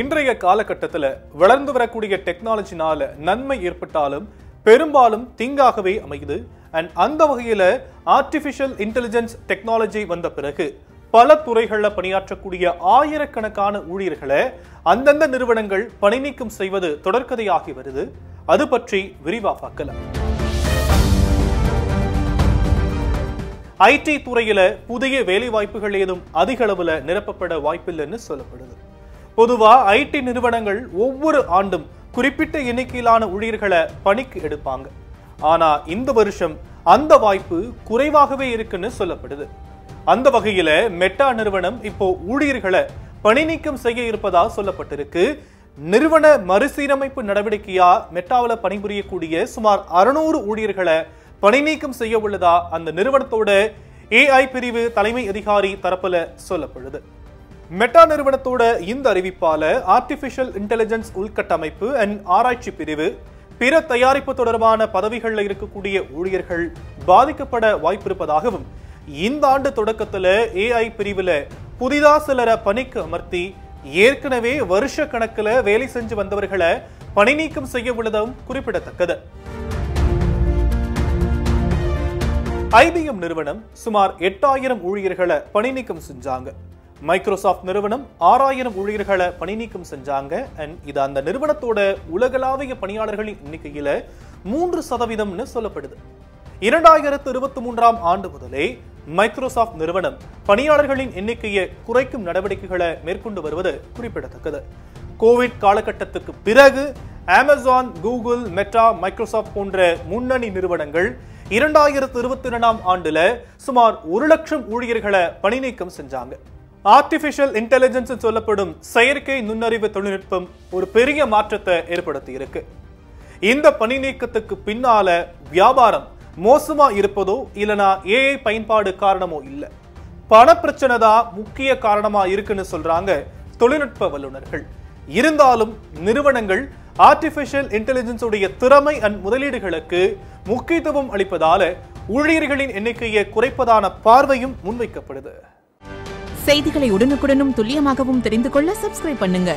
இன்றைய காலகட்டத்தில் வளர்ந்து வரக்கூடிய டெக்னாலஜினால நன்மை ஏற்பட்டாலும் பெரும்பாலும் தீங்காகவே அமையுது. அந்த வகையில் ஆர்டிஃபிஷியல் இன்டெலிஜென்ஸ் டெக்னாலஜி வந்த பிறகு பல துறைகளில் பணியாற்றக்கூடிய ஆயிரக்கணக்கான ஊழியர்களை அந்தந்த நிறுவனங்கள் பணி நீக்கம் செய்வது தொடர்கதையாகி வருது. அது பற்றி விரிவாக பார்க்கலாம். ஐடி துறையில புதிய வேலை வாய்ப்புகள் ஏதும் அதிக அளவுல நிரப்பப்பட வாய்ப்பில்லைன்னு சொல்லப்படுது. பொதுவா ஐடி நிறுவனங்கள் ஒவ்வொரு ஆண்டும் குறிப்பிட்ட எண்ணிக்கையிலான ஊழியர்களை பணிக்கு எடுப்பாங்க. ஆனா இந்த வருஷம் அந்த வாய்ப்பு குறைவாகவே இருக்குன்னு சொல்லப்படுது. அந்த வகையில மெட்டா நிறுவனம் இப்போ ஊழியர்களை பணி நீக்கம் செய்ய இருப்பதா சொல்லப்பட்டிருக்கு. நிறுவன மறுசீரமைப்பு நடவடிக்கையா மெட்டாவில் பணிபுரியக்கூடிய சுமார் 600 ஊழியர்களை பணி நீக்கம் செய்ய உள்ளதா அந்த நிறுவனத்தோட AI பிரிவு தலைமை அதிகாரி தரப்புல சொல்லப்படுது. மெட்டா நிறுவனத்தோட இந்த அறிவிப்பால ஆர்டிபிஷியல் இன்டெலிஜென்ஸ் உள்கட்டமைப்பு அண்ட் ஆராய்ச்சி பிரிவு பிற தயாரிப்பு தொடர்பான பதவிகளில் இருக்கக்கூடிய ஊழியர்கள் பாதிக்கப்பட வாய்ப்பிருப்பதாகவும் இந்த ஆண்டு தொடக்கத்துல AI பிரிவுல புதிதா சிலரை பணிக்கு அமர்த்தி ஏற்கனவே வருஷ கணக்கில் வேலை செஞ்சு வந்தவர்களை பணி நீக்கம் செய்ய உள்ளதும் குறிப்பிடத்தக்கது. IBM நிறுவனம் சுமார் 8000 ஊழியர்களை பணி நீக்கம் செஞ்சாங்க. மைக்ரோசாஃப்ட் நிறுவனம் 6000 ஊழியர்களை பணி நீக்கம் செஞ்சாங்க. இது அந்த நிறுவனத்தோட உலகளாவிய பணியாளர்களின் எண்ணிக்கையில 3% சொல்லப்படுது. 2023ஆம் ஆண்டு முதலே மைக்ரோசாஃப்ட் நிறுவனம் பணியாளர்களின் எண்ணிக்கையை குறைக்கும் நடவடிக்கைகளை மேற்கொண்டு வருவது குறிப்பிடத்தக்கது. கோவிட் காலகட்டத்துக்கு பிறகு அமேசான், கூகுள், மெட்டா, மைக்ரோசாஃப்ட் போன்ற முன்னணி நிறுவனங்கள் 2022ஆம் ஆண்டுல சுமார் 1 லட்சம் ஊழியர்களை பணி நீக்கம் செஞ்சாங்க. ஆர்டிபிஷியல் இன்டெலிஜென்ஸ் சொல்லப்படும் செயற்கை நுண்ணறிவு தொழில்நுட்பம் ஒரு பெரிய மாற்றத்தை ஏற்படுத்தி இருக்கு. இந்த பணி நீக்கத்துக்கு பின்னால வியாபாரம் மோசமா இருப்பதோ இல்லனா AI பயன்பாடு காரணமோ இல்ல, பண பிரச்சனை தான் முக்கிய காரணமா இருக்குன்னு சொல்றாங்க தொழில்நுட்ப வல்லுநர்கள். இருந்தாலும் நிறுவனங்கள் ஆர்டிபிஷியல் இன்டெலிஜென்ஸ் உடைய திறமை முதலீடுகளுக்கு முக்கியத்துவம் அளிப்பதால ஊழியர்களின் எண்ணிக்கையை குறைப்பதான பார்வையும் முன்வைக்கப்படுது. செய்திகளை உடனுக்குடனும் துல்லியமாகவும் தெரிந்து கொள்ள சப்ஸ்கிரைப் பண்ணுங்க.